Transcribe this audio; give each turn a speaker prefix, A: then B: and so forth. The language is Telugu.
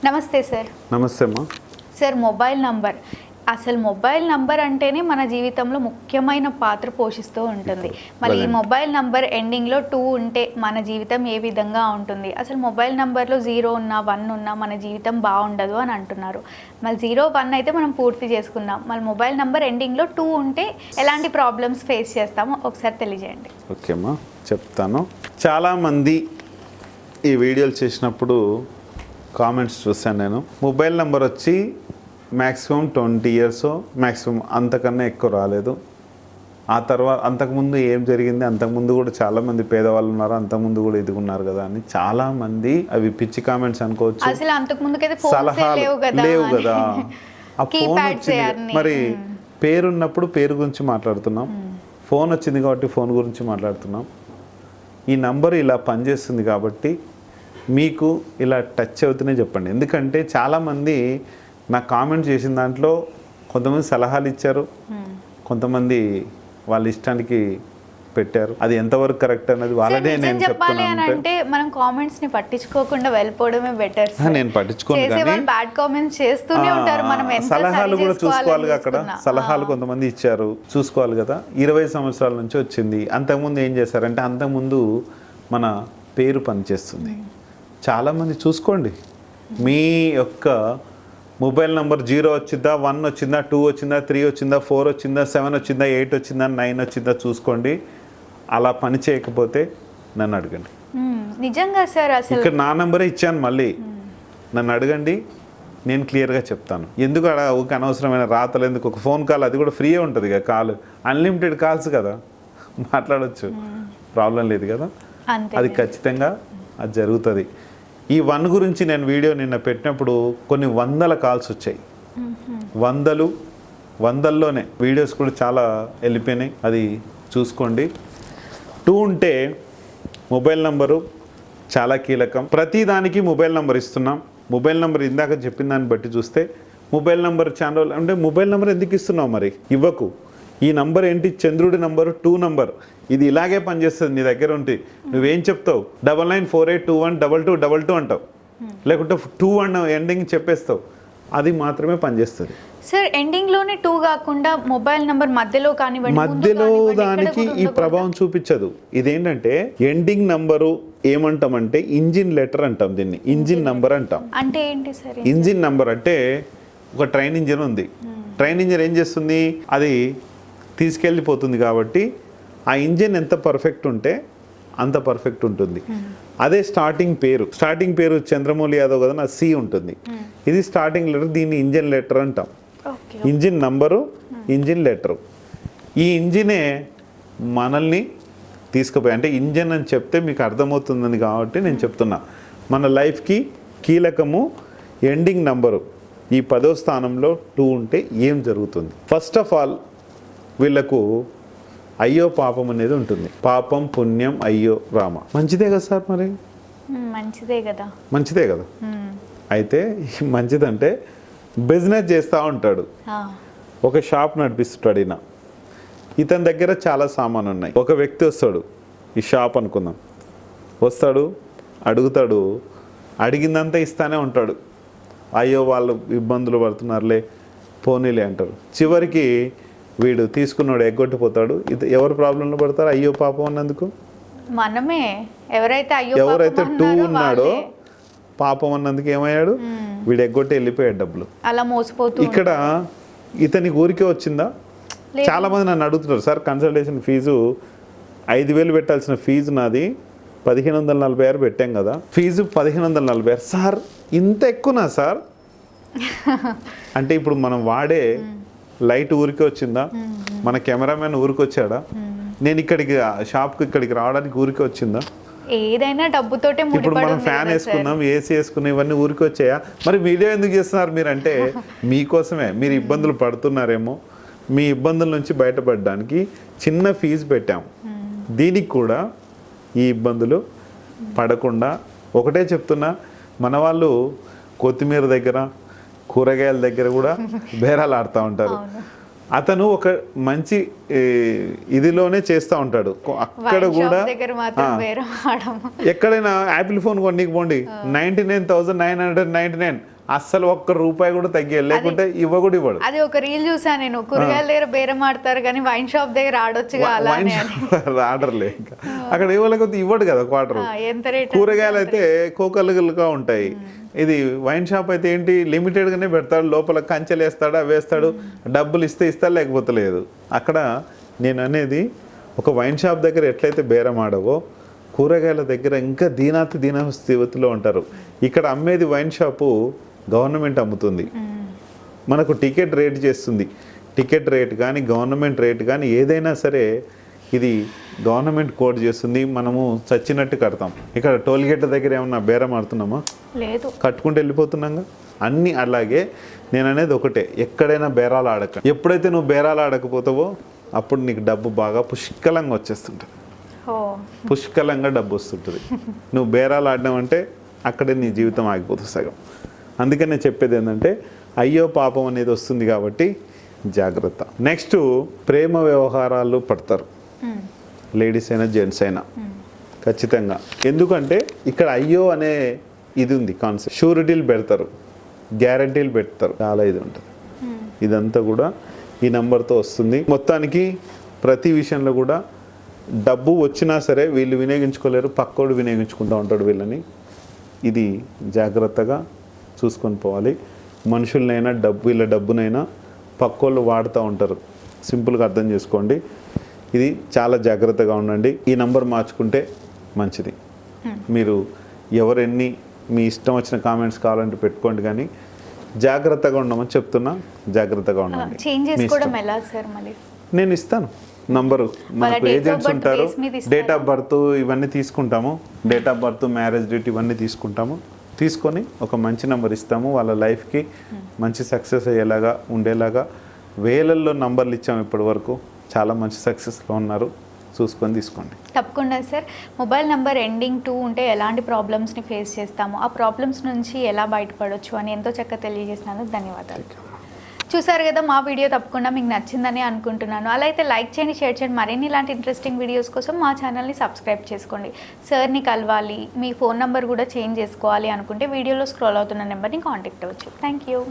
A: నమస్తే సార్.
B: నమస్తే అమ్మా.
A: సార్, మొబైల్ నంబర్, అసలు మొబైల్ నంబర్ అంటేనే మన జీవితంలో ముఖ్యమైన పాత్ర పోషిస్తూ ఉంటుంది. మరి ఈ మొబైల్ నంబర్ ఎండింగ్లో 2 ఉంటే మన జీవితం ఏ విధంగా ఉంటుంది? అసలు మొబైల్ నంబర్లో 0 ఉన్నా 1 ఉన్నా మన జీవితం బాగుండదు అని అంటున్నారు. మళ్ళీ 0, 1 అయితే మనం పూర్తి చేసుకుందాం. మళ్ళీ మొబైల్ నంబర్ ఎండింగ్లో 2 ఉంటే ఎలాంటి ప్రాబ్లమ్స్ ఫేస్ చేస్తామో ఒకసారి తెలియజేయండి.
B: ఓకే అమ్మా, చెప్తాను. చాలామంది ఈ వీడియోలు చేసినప్పుడు కామెంట్స్ చూశాను నేను. మొబైల్ నెంబర్ వచ్చి మ్యాక్సిమం 20 years మ్యాక్సిమం, అంతకన్నా ఎక్కువ రాలేదు. ఆ తర్వాత అంతకుముందు ఏం జరిగింది, అంతకుముందు కూడా చాలామంది పేదవాళ్ళు ఉన్నారు, అంతకుముందు కూడా ఎదుగున్నారు కదా అని చాలామంది అవి పిచ్చి కామెంట్స్ అనుకోవచ్చు.
A: అసలు అంతకుముందుకైతే
B: సలహాలు లేవు కదా, ఆ ఫోన్ వచ్చింది. మరి పేరున్నప్పుడు పేరు గురించి మాట్లాడుతున్నాం, ఫోన్ వచ్చింది కాబట్టి ఫోన్ గురించి మాట్లాడుతున్నాం. ఈ నంబర్ ఇలా పనిచేస్తుంది కాబట్టి మీకు ఇలా టచ్ అవుతూనే చెప్పండి. ఎందుకంటే చాలామంది నాకు కామెంట్ చేసిన దాంట్లో కొంతమంది సలహాలు ఇచ్చారు, కొంతమంది వాళ్ళ ఇష్టానికి పెట్టారు. అది ఎంతవరకు కరెక్ట్ అన్నది వాళ్ళనే నేను చెప్తున్నాను.
A: అంటే మనం కామెంట్స్ ని పట్టించుకోకుండా వెళ్ళిపోవడమే బెటర్.
B: నేను పట్టించుకోను, కానీ
A: బ్యాడ్ కామెంట్స్ చేస్తూనే ఉంటారు. మనం
B: సలహాలు కూడా చూసుకోవాలి. అక్కడ సలహాలు కొంతమంది ఇచ్చారు, చూసుకోవాలి కదా. 20 సంవత్సరాల నుంచి వచ్చింది. అంతకుముందు ఏం చేశారంటే, అంతకుముందు మన పేరు పనిచేస్తుంది. చాలామంది చూసుకోండి, మీ యొక్క మొబైల్ నెంబర్ 0 వచ్చిందా, 1 వచ్చిందా, 2 వచ్చిందా, 3 వచ్చిందా, 4 వచ్చిందా, 7 వచ్చిందా, 8 వచ్చిందా, 9 వచ్చిందా చూసుకోండి. అలా పని చేయకపోతే నన్ను అడగండి.
A: నిజంగా సార్, అసలు
B: ఇక్కడ నా నెంబరే ఇచ్చాను, మళ్ళీ నన్ను అడగండి, నేను క్లియర్గా చెప్తాను. ఎందుకు ఒక అనవసరమైన రాతలు ఎందుకు? ఒక ఫోన్ కాల్, అది కూడా ఫ్రీయే ఉంటుంది కదా, కాల్ అన్లిమిటెడ్ కాల్స్ కదా, మాట్లాడవచ్చు, ప్రాబ్లం లేదు కదా. అది ఖచ్చితంగా అది జరుగుతుంది. ఈ 1 గురించి నేను వీడియో నిన్న పెట్టినప్పుడు కొన్ని 100 కాల్స్ వచ్చాయి. వందల్లోనే వీడియోస్ కూడా చాలా వెళ్ళిపోయినాయి. అది చూసుకోండి. 2 ఉంటే మొబైల్ నంబరు చాలా కీలకం. ప్రతిదానికి మొబైల్ నెంబర్ ఇస్తున్నాం. మొబైల్ నెంబర్ ఇందాక చెప్పిన దాన్ని బట్టి చూస్తే మొబైల్ నెంబర్ ఛానల్ అంటే మొబైల్ నెంబర్ ఎందుకు ఇస్తున్నావు? మరి ఇవ్వకు. ఈ నంబర్ ఏంటి? చంద్రుడి నంబరు 2 నంబర్. ఇది ఇలాగే పనిచేస్తుంది. నీ దగ్గర ఉంటే నువ్వేం చెప్తావు? 9948212222 అంటావు, లేకుంటే 21 ఎండింగ్ చెప్పేస్తావు. అది మాత్రమే పనిచేస్తుంది
A: సార్. ఎండింగ్ లోనే 2 కాకుండా మొబైల్ నంబర్ మధ్యలో కానివ్వండి,
B: మధ్యలో దానికి ఈ ప్రభావం చూపించదు. ఇదేంటంటే ఎండింగ్ నంబరు ఏమంటామంటే ఇంజిన్ లెటర్ అంటాం, దీన్ని ఇంజిన్ నంబర్ అంటాం.
A: అంటే ఏంటి సార్
B: ఇంజిన్ నంబర్? అంటే ఒక ట్రైన్ ఇంజిన్ ఉంది. ట్రైన్ ఇంజిన్ ఏం చేస్తుంది? అది తీసుకెళ్ళిపోతుంది కాబట్టి ఆ ఇంజిన్ ఎంత పర్ఫెక్ట్ ఉంటే అంత పర్ఫెక్ట్ ఉంటుంది. అదే స్టార్టింగ్ పేరు చంద్రమౌళి యాదవ్ కదా, నా సి ఉంటుంది. ఇది స్టార్టింగ్ లెటర్, దీన్ని ఇంజిన్ లెటర్ అంటాం. Engine number, engine letter. ఈ ఇంజినే మనల్ని తీసుకుపోయి, అంటే ఇంజిన్ అని చెప్తే మీకు అర్థమవుతుందని కాబట్టి నేను చెప్తున్నా. మన లైఫ్కి కీలకము ఎండింగ్ నంబరు. ఈ 10వ స్థానంలో 2 ఉంటే ఏం జరుగుతుంది? ఫస్ట్ ఆఫ్ ఆల్ వీళ్ళకు అయ్యో పాపం అనేది ఉంటుంది. పాపం పుణ్యం అయ్యో రామ. మంచిదే కదా సార్? మరి మంచిదే కదా. అయితే మంచిదంటే బిజినెస్ చేస్తూ ఉంటాడు, ఒక షాప్ నడిపిస్తాడు. ఇతని దగ్గర చాలా సామాను ఉన్నాయి. ఒక వ్యక్తి వస్తాడు, ఈ షాప్ అనుకుందాం, వస్తాడు, అడుగుతాడు, అడిగిందంతా ఇస్తానే ఉంటాడు. అయ్యో వాళ్ళు ఇబ్బందులు పడుతున్నారులే, పోనీలే అంటారు. చివరికి వీడు తీసుకున్నాడు ఎగ్గొట్టిపోతాడు. ఇది ఎవరు ప్రాబ్లంలో పడతారు? అయ్యో పాపం అన్నందుకు
A: మనమే. ఎవరైతే
B: 2 ఉన్నాడో పాపం అన్నందుకు ఏమయ్యాడు? వీడు ఎగ్గొట్టి వెళ్ళిపోయాడు డబ్బులు.
A: అలా మోసపోతూ.
B: ఇక్కడ ఇతనికి ఊరికే వచ్చిందా? చాలా మంది నన్ను అడుగుతున్నారు, సార్ కన్సల్టేషన్ ఫీజు 5,000 పెట్టాల్సిన ఫీజు నాది 1,546 పెట్టాం కదా, ఫీజు 1,546. సార్ ఇంత ఎక్కువనా సార్? అంటే ఇప్పుడు మనం వాడే లైట్ ఊరికే వచ్చిందా? మన కెమెరామెన్ ఊరికి వచ్చాడా? నేను ఇక్కడికి షాప్కి ఇక్కడికి రావడానికి ఊరికే వచ్చిందా?
A: ఏదైనా డబ్బుతోటే.
B: ఇప్పుడు మనం ఫ్యాన్ వేసుకున్నాం, ఏసీ వేసుకున్నాం, ఇవన్నీ ఊరికి వచ్చాయా? మరి వీడియో ఎందుకు చేస్తున్నారు మీరు? అంటే మీకోసమే. మీరు ఇబ్బందులు పడుతున్నారేమో, మీ ఇబ్బందుల నుంచి బయటపడడానికి చిన్న ఫీజు పెట్టాం. దీనికి కూడా ఈ ఇబ్బందులు పడకుండా ఒకటే చెప్తున్నా, మన వాళ్ళు కొత్తిమీర దగ్గర, కూరగాయల దగ్గర కూడా బేరాలు ఆడుతూ ఉంటారు. అతను ఒక మంచి ఇదిలోనే చేస్తూ ఉంటాడు అక్కడ
A: వైన్
B: కూడా
A: షాప్ దగ్గర మాత్రం బేరం ఆడము.
B: ఎక్కడైనా యాపిల్ ఫోన్ కొనికి పోండి 99,999 అస్సలు ఒక్క రూపాయి కూడా తగ్గే లేకుంటే ఇవ్వడు.
A: అది ఒక రీల్ చూసా నేను, కూరగాయల దగ్గర బేరం ఆడతారు కానీ వైన్ షాప్ దగ్గర ఆడొచ్చుగా అలానే అని.
B: ఆర్డర్లే ఇంకా అక్కడ ఇవ్వలేకపోతే ఇవ్వడు కదా క్వార్టర్.
A: ఎంత రేట్?
B: కూరగాయలు అయితే కోకలుగా ఉంటాయి. ఇది వైన్ షాప్ అయితే ఏంటి లిమిటెడ్గానే పెడతాడు, లోపల కంచెలు వేస్తాడు, అవి వేస్తాడు, డబ్బులు ఇస్తా లేకపోతే లేదు. అక్కడ నేను అనేది ఒక వైన్ షాప్ దగ్గర ఎట్లయితే బేరం ఆడవో కూరగాయల దగ్గర ఇంకా దీనస్థితిలో ఉంటారు. ఇక్కడ అమ్మేది వైన్ షాపు గవర్నమెంట్ అమ్ముతుంది, మనకు టికెట్ రేట్ చేస్తుంది. టికెట్ రేట్ కానీ గవర్నమెంట్ రేట్ కానీ ఏదైనా సరే ఇది గవర్నమెంట్ కోడ్ చేస్తుంది, మనము చచ్చినట్టు కడతాం. ఇక్కడ టోల్ గేట్ దగ్గర ఏమన్నా బేరం ఆడుతున్నామా?
A: లేదు,
B: కట్టుకుంటూ వెళ్ళిపోతున్నాగా. అన్నీ అలాగే నేను అనేది ఒకటే, ఎక్కడైనా బేరాలు ఆడక. ఎప్పుడైతే నువ్వు బేరాలు ఆడకపోతావో అప్పుడు నీకు డబ్బు బాగా పుష్కలంగా వచ్చేస్తుంటుంది. పుష్కలంగా డబ్బు వస్తుంటుంది. నువ్వు బేరాలు ఆడినావంటే అక్కడే నీ జీవితం ఆగిపోతుంది సగం. అందుకని నేను చెప్పేది ఏంటంటే అయ్యో పాపం అనేది వస్తుంది కాబట్టి జాగ్రత్త. నెక్స్ట్ ప్రేమ వ్యవహారాలు పడతారు, లేడీస్ అయినా జెంట్స్ అయినా ఖచ్చితంగా. ఎందుకంటే ఇక్కడ అయ్యో అనే ఇది ఉంది కాన్సెప్ట్. షూరిటీలు పెడతారు, గ్యారంటీలు పెడతారు, చాలా ఇది ఉంటుంది. ఇదంతా కూడా ఈ నెంబర్తో వస్తుంది. మొత్తానికి ప్రతి విషయంలో కూడా డబ్బు వచ్చినా సరే వీళ్ళు వినియోగించుకోలేరు, పక్కోడు వినియోగించుకుంటూ ఉంటాడు వీళ్ళని. ఇది జాగ్రత్తగా చూసుకొని పోవాలి. మనుషులనైనా వీళ్ళ డబ్బునైనా పక్కోళ్ళు వాడుతూ ఉంటారు. సింపుల్గా అర్థం చేసుకోండి. ఇది చాలా జాగ్రత్తగా ఉండండి. ఈ నంబర్ మార్చుకుంటే మంచిది. మీరు ఎవరెన్ని మీ ఇష్టం వచ్చిన కామెంట్స్ కావాలంటే పెట్టుకోండి, కానీ జాగ్రత్తగా ఉండమని చెప్తున్నా. జాగ్రత్తగా ఉండండి.
A: చేంజ్ చేసుకోవడం ఎలా సార్? మళ్ళీ నేను
B: ఇస్తాను నంబరు, మనకు ఏజెంట్స్ ఉంటారు. డేట్ ఆఫ్ బర్త్ ఇవన్నీ తీసుకుంటాము, date of birth, marriage date ఇవన్నీ తీసుకుంటాము. తీసుకొని ఒక మంచి నెంబర్ ఇస్తాము. వాళ్ళ లైఫ్కి మంచి సక్సెస్ అయ్యేలాగా ఉండేలాగా వేలల్లో నంబర్లు ఇచ్చాము ఇప్పటి వరకు. చాలా మంచి సక్సెస్లో ఉన్నారు, చూసుకొని తీసుకోండి.
A: తప్పకుండా సార్. మొబైల్ నెంబర్ ఎండింగ్ 2 ఉంటే ఎలాంటి ప్రాబ్లమ్స్ని ఫేస్ చేస్తాము, ఆ ప్రాబ్లమ్స్ నుంచి ఎలా బయటపడవచ్చు అని ఎంతో చక్కగా తెలియజేసినందుకు ధన్యవాదాలు. చూసారు కదా, మా వీడియో తప్పకుండా మీకు నచ్చిందని అనుకుంటున్నాను. అలా అయితే లైక్ చేయండి, షేర్ చేయండి. మరిన్ని ఇలాంటి ఇంట్రెస్టింగ్ వీడియోస్ కోసం మా ఛానల్ని సబ్స్క్రైబ్ చేసుకోండి. సార్ని కలవాలి, మీ ఫోన్ నెంబర్ కూడా చేంజ్ చేసుకోవాలి అనుకుంటే వీడియోలో స్క్రోల్ అవుతున్న నెంబర్ని కాంటాక్ట్ అవ్వచ్చు. Thank you.